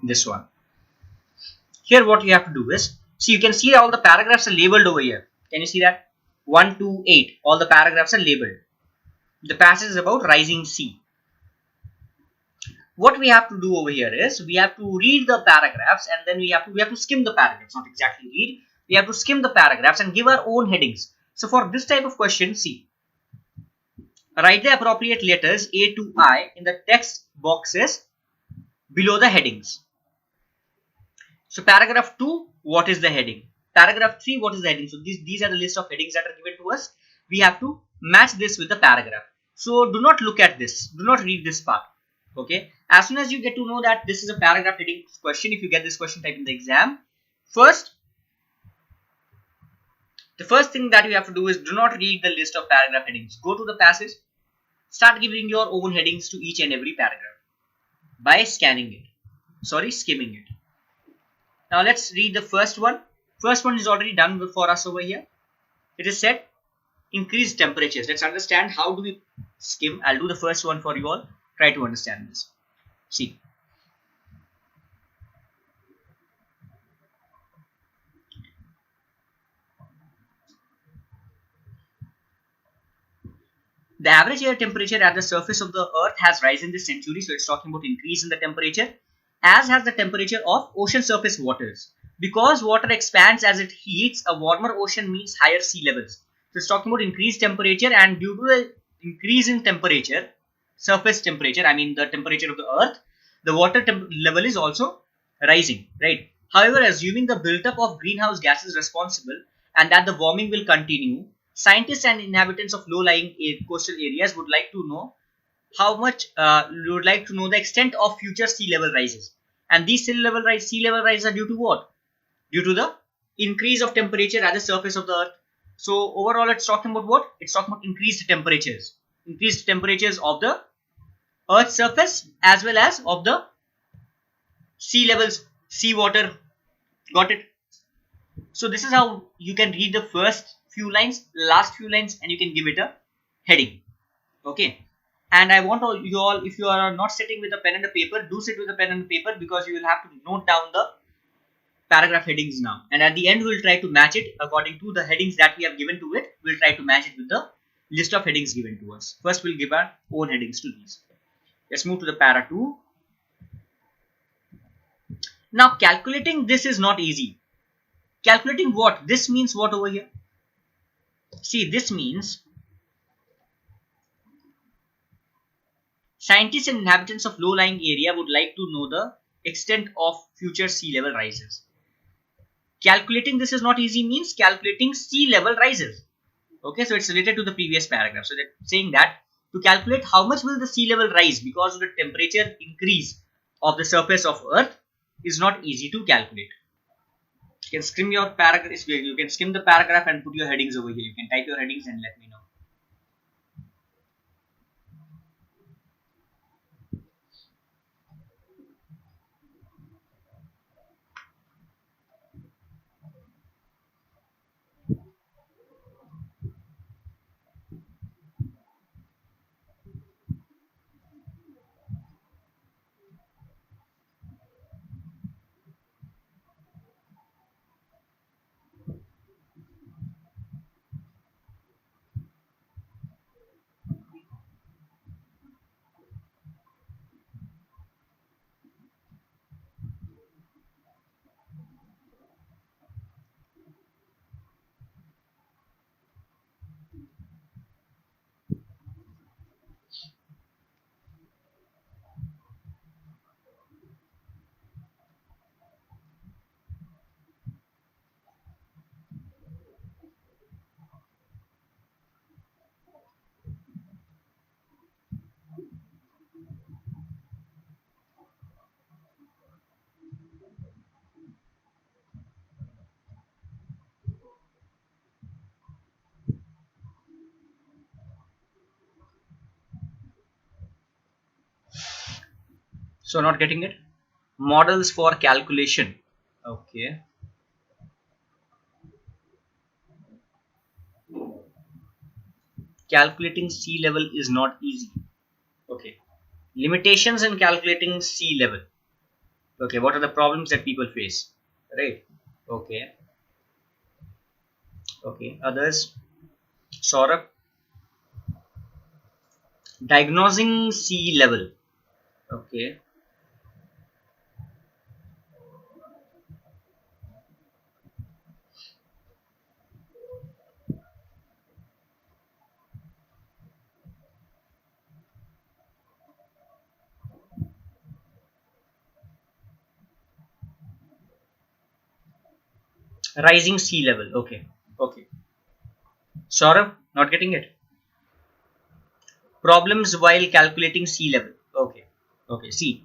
This one. Here what you have to do is, see, you can see all the paragraphs are labeled over here. Can you see that? 1 to 8. All the paragraphs are labeled. The passage is about rising sea. What we have to do over here is, we have to read the paragraphs and then we have to skim the paragraphs. Not exactly read. We have to skim the paragraphs and give our own headings. So for this type of question, see, write the appropriate letters A to I in the text boxes below the headings. So paragraph 2, what is the heading? Paragraph 3, what is the heading? So these are the list of headings that are given to us. We have to match this with the paragraph. So do not look at this. Do not read this part. Okay. As soon as you get to know that this is a paragraph heading question, if you get this question type in the exam, the first thing that you have to do is, do not read the list of paragraph headings. Go to the passage. Start giving your own headings to each and every paragraph by skimming it. Now let's read the first one. First one is already done for us over here. It is said increased temperatures. Let's understand how do we skim. I'll do the first one for you all. Try to understand this. See. The average air temperature at the surface of the earth has risen this century. So it's talking about increase in the temperature, as has the temperature of ocean surface waters. Because water expands as it heats, a warmer ocean means higher sea levels. So it's talking about increased temperature, and due to the increase in temperature, surface temperature, I mean the temperature of the earth, the water level is also rising, right? However, assuming the build-up of greenhouse gases responsible and that the warming will continue, scientists and inhabitants of low-lying coastal areas would like to know the extent of future sea level rises. And these sea level rises are due to what? Due to the increase of temperature at the surface of the earth. So overall, it's talking about what? It's talking about increased temperatures of the earth's surface as well as of the sea levels, sea water. Got it? So this is how you can read the first few lines, last few lines, and you can give it a heading. Okay. And I want you all, if you are not sitting with a pen and a paper, do sit with a pen and a paper, because you will have to note down the paragraph headings now. And at the end, we will try to match it according to the headings that we have given to it. We will try to match it with the list of headings given to us. First, we'll give our own headings to these. Let's move to the para 2. Now, calculating this is not easy. Calculating what? This means what over here? See, this means scientists and inhabitants of low-lying area would like to know the extent of future sea level rises. Calculating this is not easy means calculating sea level rises. Okay, so it's related to the previous paragraph. So they're saying that to calculate how much will the sea level rise because of the temperature increase of the surface of earth is not easy to calculate. You can skim your paragraph. You can skim the paragraph and put your headings over here. You can type your headings and let me know. So not getting it? Models for calculation. Okay. Calculating sea level is not easy. Okay. Limitations in calculating sea level. Okay, what are the problems that people face? Right. Okay. Okay. Others. Saurabh. Diagnosing sea level. Okay. Rising sea level. Okay. Okay. Saurabh, not getting it. Problems while calculating sea level. Okay. Okay. See,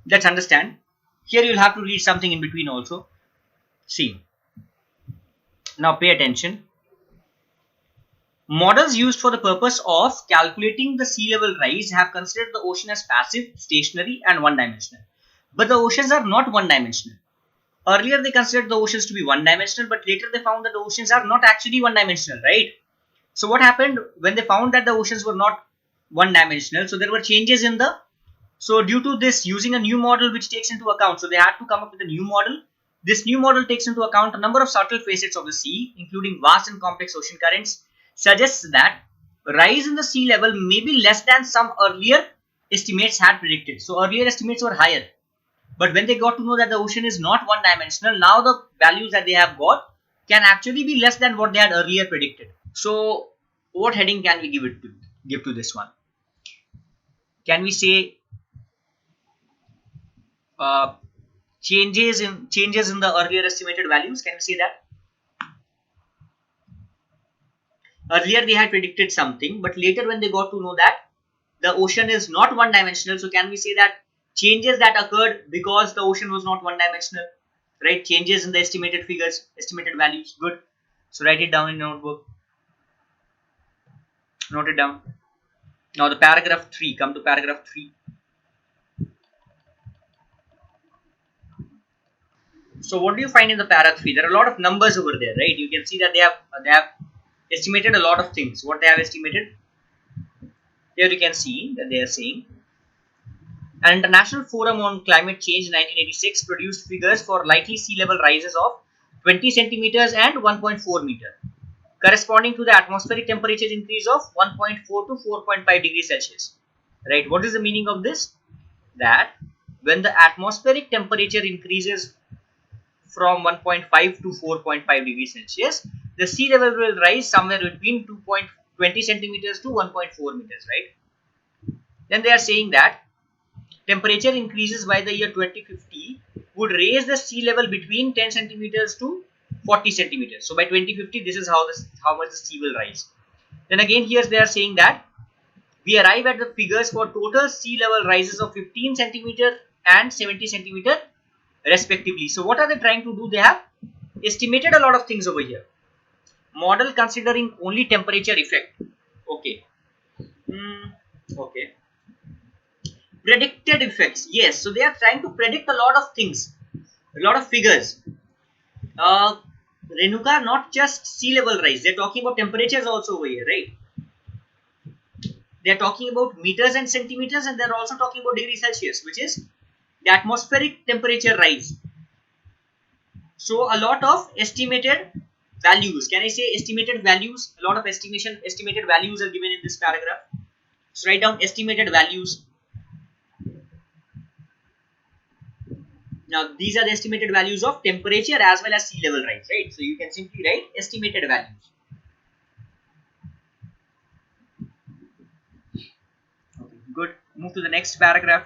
let's understand. Here you'll have to read something in between also. See. Now pay attention. Models used for the purpose of calculating the sea level rise have considered the ocean as passive, stationary, and one dimensional. But the oceans are not one dimensional. Earlier, they considered the oceans to be one dimensional, but later they found that the oceans are not actually one dimensional, right? So, what happened when they found that the oceans were not one dimensional? So, there were changes in the. So, due to this, using a new model which takes into account, so they had to come up with a new model. This new model takes into account a number of subtle facets of the sea, including vast and complex ocean currents, suggests that rise in the sea level may be less than some earlier estimates had predicted. So, earlier estimates were higher. But when they got to know that the ocean is not one dimensional, now the values that they have got can actually be less than what they had earlier predicted. So, what heading can we give to this one? Can we say uh, changes in the earlier estimated values? Can we say that earlier they had predicted something, but later when they got to know that the ocean is not one dimensional, so can we say that changes that occurred because the ocean was not one dimensional, right? Changes in the estimated figures, estimated values. Good. So write it down in your notebook. Note it down. Now the paragraph 3. Come to paragraph 3. So what do you find in the paragraph 3? There are a lot of numbers over there, right? You can see that they have estimated a lot of things. What they have estimated? Here you can see that they are saying an International Forum on Climate Change in 1986 produced figures for likely sea level rises of 20 centimeters and 1.4 meter, corresponding to the atmospheric temperature increase of 1.4 to 4.5 degrees Celsius. Right? What is the meaning of this? That when the atmospheric temperature increases from 1.5 to 4.5 degrees Celsius, the sea level will rise somewhere between 2.20 centimeters to 1.4 meters, right? Then they are saying that temperature increases by the year 2050 would raise the sea level between 10 centimeters to 40 centimeters. So by 2050, this is how much the sea will rise. Then again, here they are saying that we arrive at the figures for total sea level rises of 15 centimeter and 70 centimeter respectively. So what are they trying to do? They have estimated a lot of things over here. Model considering only temperature effect. Okay. Okay. Predicted effects. Yes. So they are trying to predict a lot of things, a lot of figures. Uh, Renuka, not just sea level rise. They're talking about temperatures also over here, right? They're talking about meters and centimeters, and they're also talking about degrees Celsius, which is the atmospheric temperature rise. So a lot of estimated values. Can I say estimated values? A lot of estimated values are given in this paragraph. So write down estimated values. Now these are the estimated values of temperature as well as sea level rise, right? So you can simply write estimated values. Okay, good. Move to the next paragraph.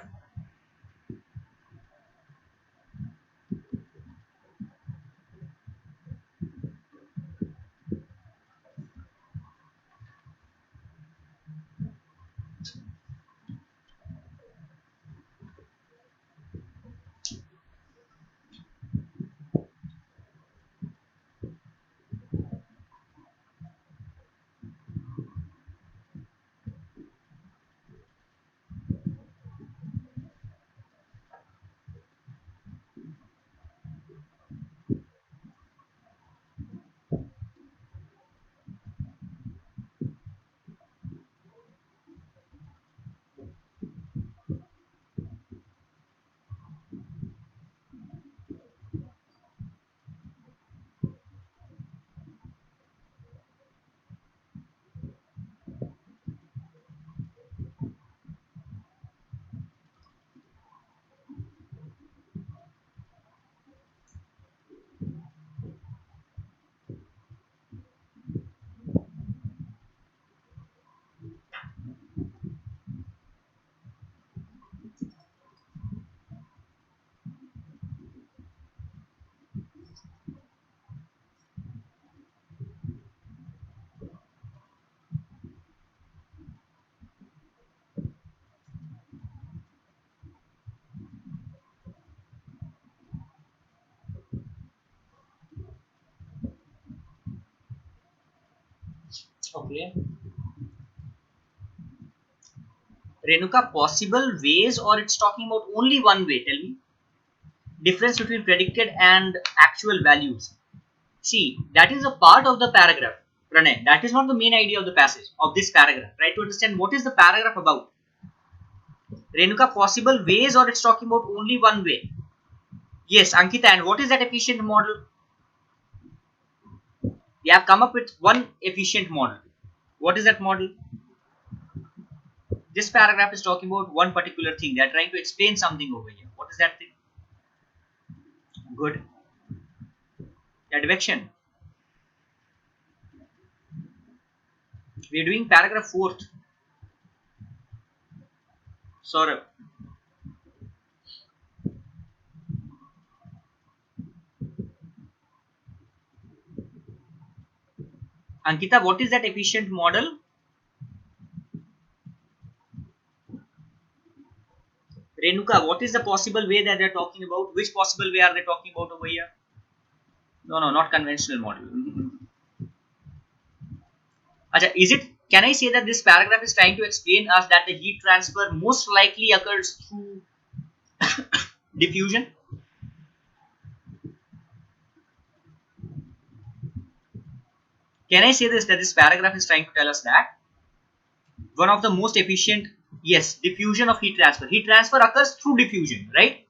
Okay. Renuka, possible ways, or it's talking about only one way? Tell me. Difference between predicted and actual values. See, that is a part of the paragraph. Pranay, that is not the main idea of the passage, of this paragraph. Try to understand what is the paragraph about. Renuka, possible ways, or it's talking about only one way? Yes, Ankita, and what is that efficient model? We have come up with one efficient model. What is that model? This paragraph is talking about one particular thing. They are trying to explain something over here. What is that thing? Good. Advection. We are doing paragraph 4th. Saurabh. Ankita, what is that efficient model? Renuka, what is the possible way that they are talking about? Which possible way are they talking about over here? No, no, not conventional model. Acha, is it? Can I say that this paragraph is trying to explain us that the heat transfer most likely occurs through diffusion? Can I say this, that this paragraph is trying to tell us that one of the most efficient, yes, diffusion of heat transfer. Heat transfer occurs through diffusion, right?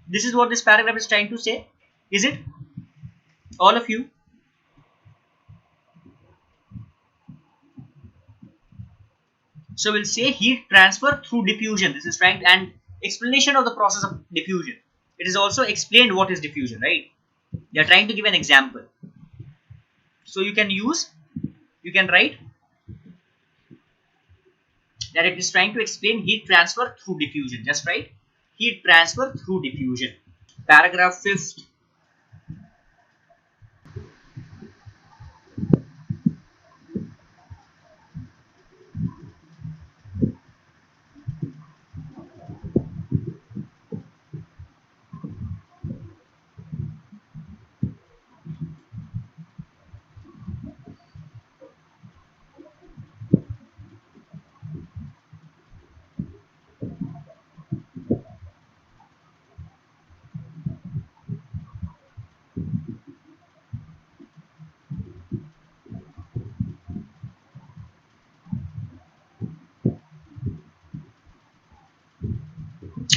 This is what this paragraph is trying to say. Is it? All of you? So we'll say heat transfer through diffusion. This is trying, and explanation of the process of diffusion. It is also explained what is diffusion, right? They are trying to give an example. So you can write that it is trying to explain heat transfer through diffusion. Just write heat transfer through diffusion. Paragraph 5th.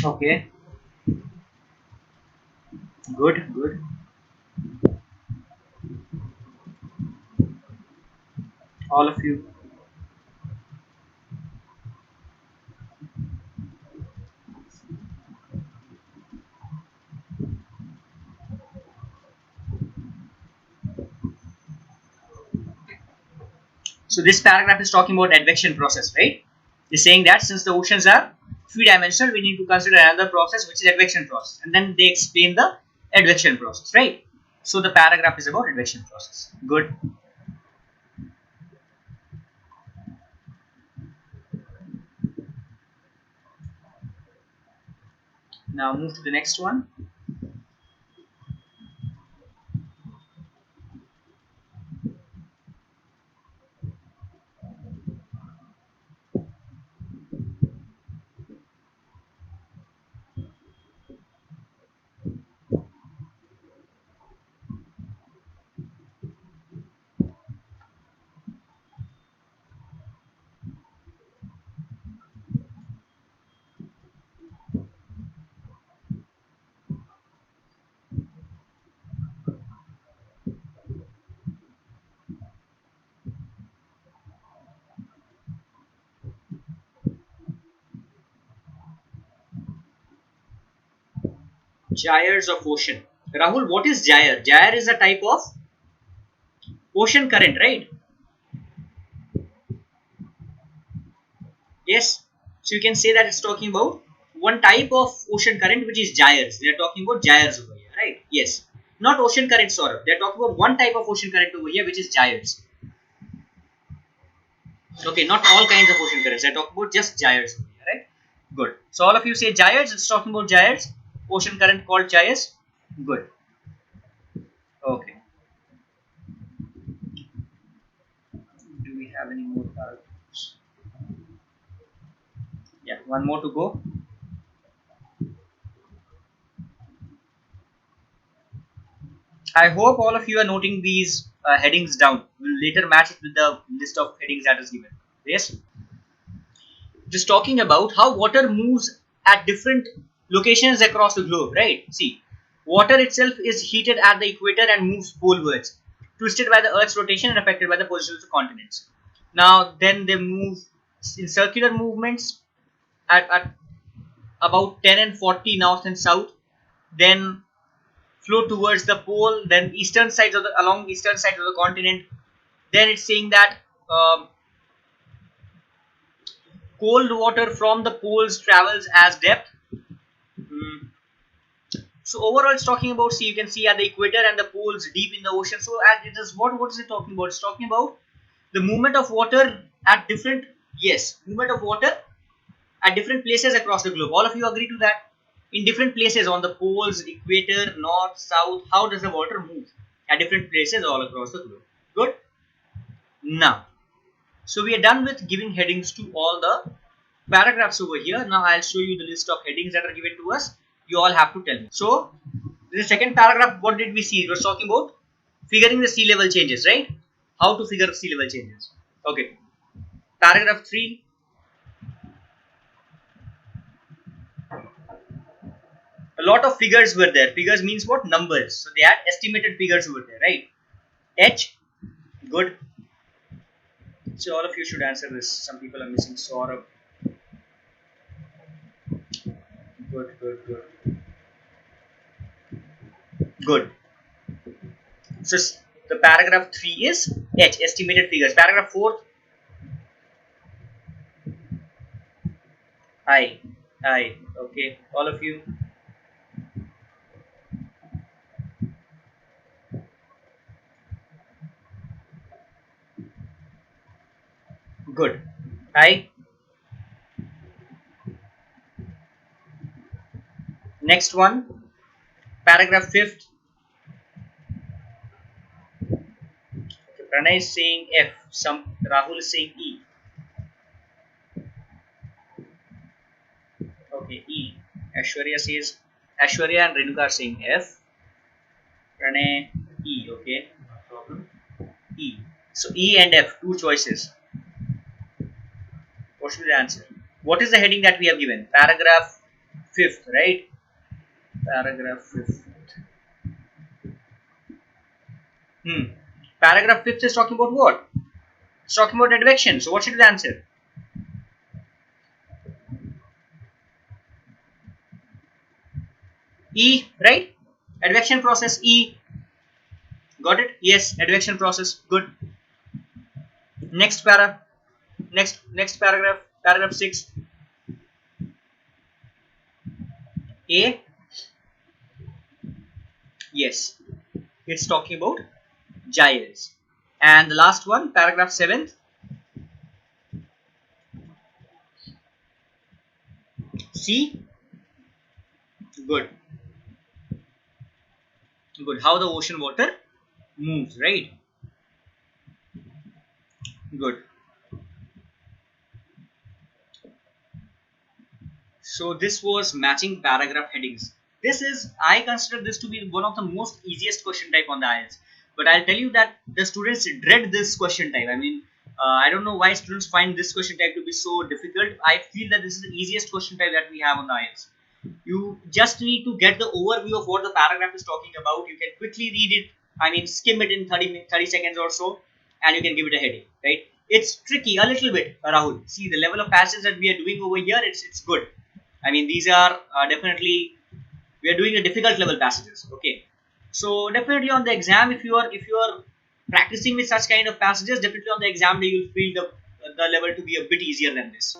Okay, good, good. All of you. So this paragraph is talking about advection process, right? It's saying that since the oceans are three-dimensional, we need to consider another process, which is advection process, and then they explain the advection process, right? So the paragraph is about advection process. Good. Now move to the next one. Gyres of ocean. Rahul, what is gyre? Gyre is a type of ocean current, right? Yes. So you can say that it's talking about one type of ocean current, which is gyres. They are talking about gyres over here, right? Yes. Not ocean current, Saurabh. They are talking about one type of ocean current over here, which is gyres. Okay, not all kinds of ocean currents. I talk about just gyres, right? Good. So all of you say gyres. It's talking about gyres. Ocean current called gyres. Good. Okay. Do we have any more paragraphs? Yeah, one more to go. I hope all of you are noting these headings down. We'll later match it with the list of headings that is given. Yes. Just talking about how water moves at different locations across the globe, right? See, water itself is heated at the equator and moves polewards, twisted by the Earth's rotation and affected by the position of the continents. Now, then they move in circular movements at about 10 and 40 north and south, then flow towards the pole, then eastern sides of the along eastern side of the continent. Then it's saying that cold water from the poles travels as depth. Hmm. So overall, it's talking about, see, you can see at the equator and the poles deep in the ocean. So it is what is it talking about? It's talking about the movement of water at different, yes, movement of water at different places across the globe. All of you agree to that? In different places on the poles, equator, north, south, how does the water move at different places all across the globe? Good. Now, so we are done with giving headings to all the paragraphs over here. Now I'll show you the list of headings that are given to us. You all have to tell me. So, in the second paragraph, what did we see? It was talking about figuring the sea level changes, right? How to figure sea level changes. Okay. Paragraph 3. A lot of figures were there. Figures means what? Numbers. So they had estimated figures over there, right? H. Good. So all of you should answer this. Some people are missing. Saurabh. Good, good, good. Good. So the paragraph 3 is H, estimated figures. Paragraph 4, I. Okay, all of you. Good. I. Next one, paragraph 5th. Okay, Pranay is saying F. Rahul is saying E. Okay, E. Ashwarya and Renuka are saying F. Pranay, E. Okay, no problem. E. So E and F, two choices. What should be the answer? What is the heading that we have given? Paragraph 5th, right? Paragraph 5th. Paragraph 5th is talking about what? It's talking about advection. So what should be the answer? E, right? Advection process, E. Got it? Yes, advection process. Good. Next paragraph. Paragraph 6. A. Yes. It's talking about gyres. And the last one, paragraph 7. C. Good. Good. How the ocean water moves, right? Good. So this was matching paragraph headings. I consider this to be one of the most easiest question type on the IELTS. But I'll tell you that the students dread this question type. I mean, I don't know why students find this question type to be so difficult. I feel that this is the easiest question type that we have on the IELTS. You just need to get the overview of what the paragraph is talking about. You can quickly read it. I mean, skim it in 30 seconds or so, and you can give it a heading, right? It's tricky a little bit, Rahul. See, the level of passages that we are doing over here, it's good. I mean, these are definitely, we are doing a difficult level passages. Okay, so definitely on the exam, if you are practicing with such kind of passages, definitely on the exam day you'll feel the level to be a bit easier than this.